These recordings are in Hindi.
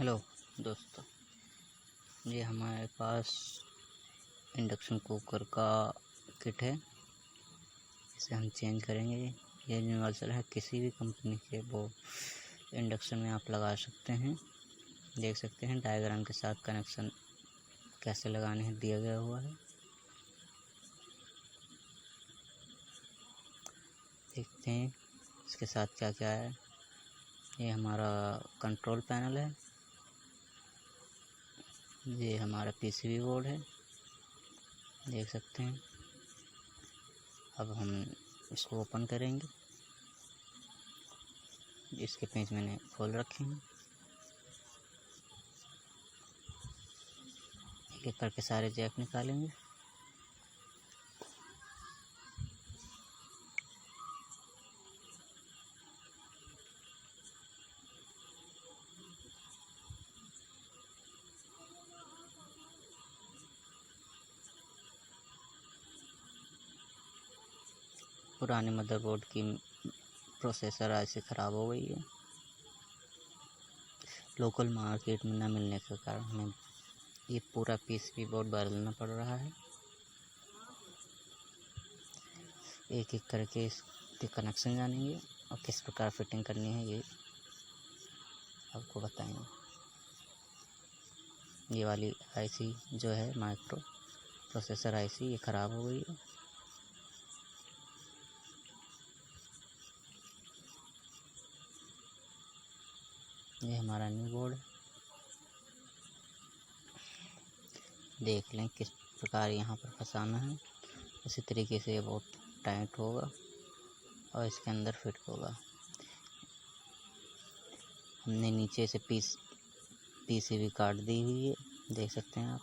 हेलो दोस्तों, ये हमारे पास इंडक्शन कुकर का किट है। इसे हम चेंज करेंगे। ये यूनिवर्सल है, किसी भी कंपनी के वो इंडक्शन में आप लगा सकते हैं। देख सकते हैं डायग्राम के साथ कनेक्शन कैसे लगाने हैं दिया गया हुआ है। देखते हैं इसके साथ क्या क्या है। ये हमारा कंट्रोल पैनल है, ये हमारा पीसीबी बोर्ड है, देख सकते हैं। अब हम इसको ओपन करेंगे। इसके पेंच मैंने खोल रखे हैं। एक एक करके सारे जैक निकालेंगे। पुराने मदरबोर्ड की प्रोसेसर आज से ख़राब हो गई है। लोकल मार्केट में न मिलने के कारण हमें ये पूरा पीसीबी बोर्ड बदलना पड़ रहा है। एक एक करके इसके कनेक्शन जानेंगे और किस प्रकार फिटिंग करनी है ये आपको बताएंगे। ये वाली आईसी जो है माइक्रो प्रोसेसर आईसी, ये ख़राब हो गई है। ये हमारा न्यू बोर्ड है। देख लें किस प्रकार यहाँ पर फंसाना है। उसी तरीके से ये बहुत टाइट होगा और इसके अंदर फिट होगा। हमने नीचे से पीसीबी काट दी हुई है, देख सकते हैं आप।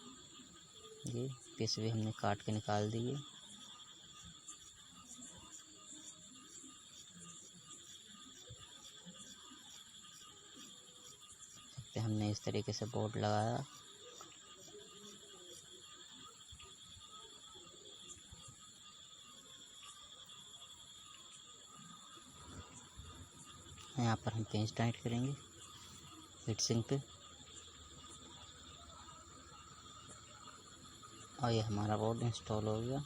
ये पीसीबी हमने काट के निकाल दी है। हमने इस तरीके से बोर्ड लगाया। यहाँ पर हम पेंच टाइट करेंगे हीटसिंक पे। और ये हमारा बोर्ड इंस्टॉल हो गया।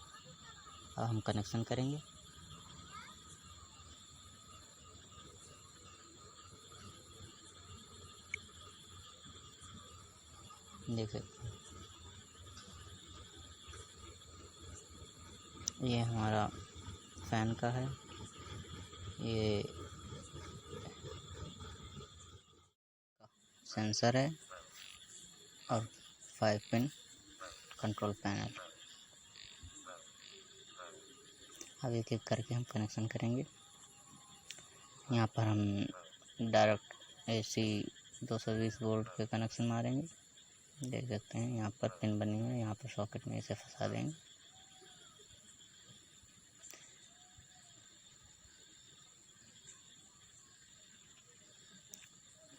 अब हम कनेक्शन करेंगे। देख सकते हैं ये हमारा फैन का है। ये सेंसर है और 5 पिन कंट्रोल पैनल। अब एक एक करके हम कनेक्शन करेंगे। यहाँ पर हम डायरेक्ट एसी 220 वोल्ट के कनेक्शन मारेंगे। देख सकते हैं यहाँ पर पिन बनी हुई है, यहाँ पर सॉकेट में इसे फंसा देंगे।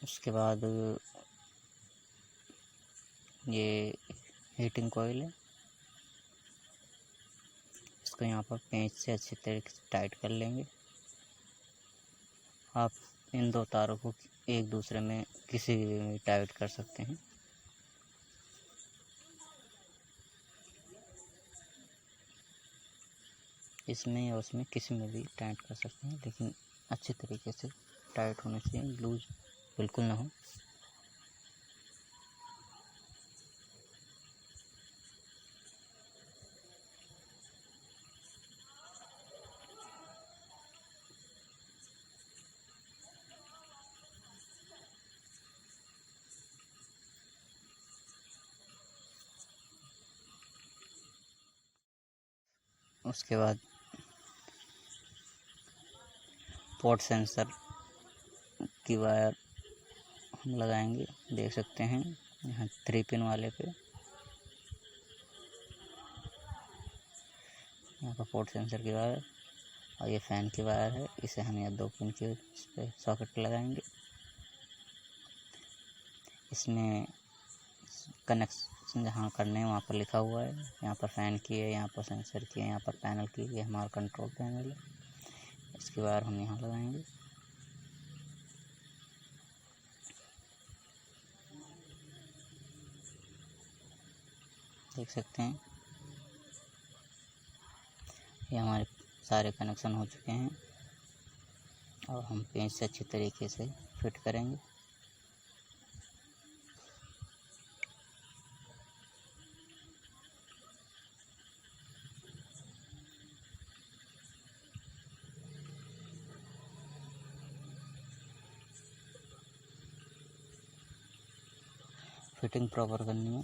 उसके बाद ये हीटिंग कॉइल है, इसको यहाँ पर पेंच से अच्छी तरीके से टाइट कर लेंगे। आप इन दो तारों को एक दूसरे में किसी भी टाइट कर सकते हैं। इसमें या उसमें किसी में भी टाइट कर सकते हैं, लेकिन अच्छी तरीके से टाइट होने चाहिए, लूज बिल्कुल ना हो। उसके बाद पोर्ट सेंसर की वायर हम लगाएंगे। देख सकते हैं यहाँ 3 पिन वाले पे यहाँ पर पोर्ट सेंसर की वायर और ये फैन की वायर है। इसे हम यहाँ 2 पिन के इस पे सॉकेट लगाएंगे। इसमें कनेक्शन जहाँ करने हैं वहाँ पर लिखा हुआ है। यहाँ पर फैन की है, यहाँ पर सेंसर की है, यहाँ पर पैनल की है। ये हमारा कंट्रोल पैनल है। इसकी वायर हम यहाँ लगाएंगे। देख सकते हैं ये हमारे सारे कनेक्शन हो चुके हैं और हम पेंच से अच्छी तरीके से फिट करेंगे। फिटिंग प्रॉपर करनी है,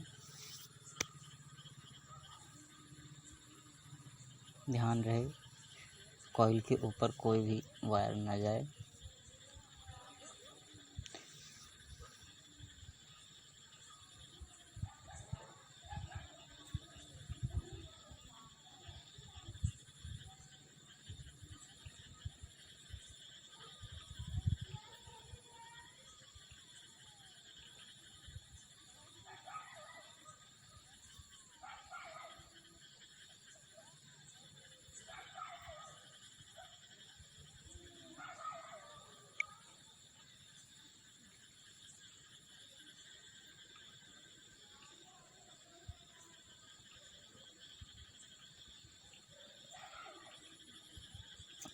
ध्यान रहे कॉइल के ऊपर कोई भी वायर ना जाए।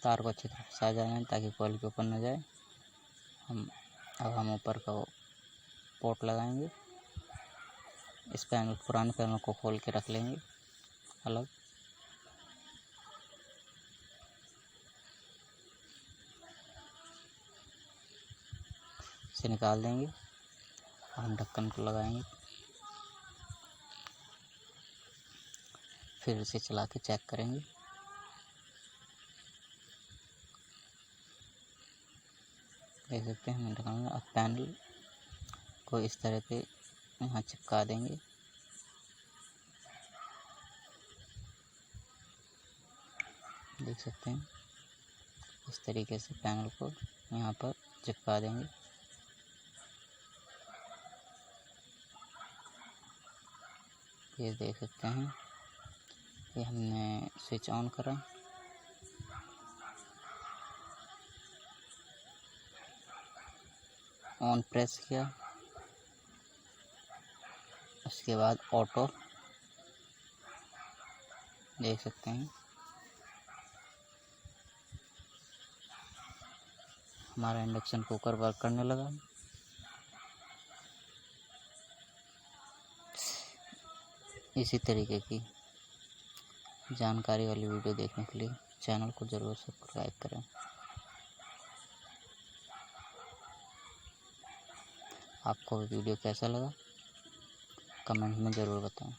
तार को अच्छी तरह फंसा जाए ताकि कॉइल के ऊपर न जाए। हम ऊपर का पोर्ट लगाएंगे। इस पैनल पुराने पैनल को खोल के रख लेंगे अलग। इसे निकाल देंगे और हम ढक्कन को लगाएंगे। फिर इसे चला के चेक करेंगे। देख सकते हैं हमने ढक्कन। अब पैनल को इस तरह से यहाँ चिपका देंगे। देख सकते हैं इस तरीके से पैनल को यहाँ पर चिपका देंगे। ये देख सकते हैं ये हमने स्विच ऑन करा। ऑन प्रेस किया, उसके बाद ऑटो। देख सकते हैं हमारा इंडक्शन कुकर वर्क करने लगा। इसी तरीके की जानकारी वाली वीडियो देखने के लिए चैनल को ज़रूर सब्सक्राइब करें। आपको वीडियो कैसा लगा कमेंट में ज़रूर बताएं।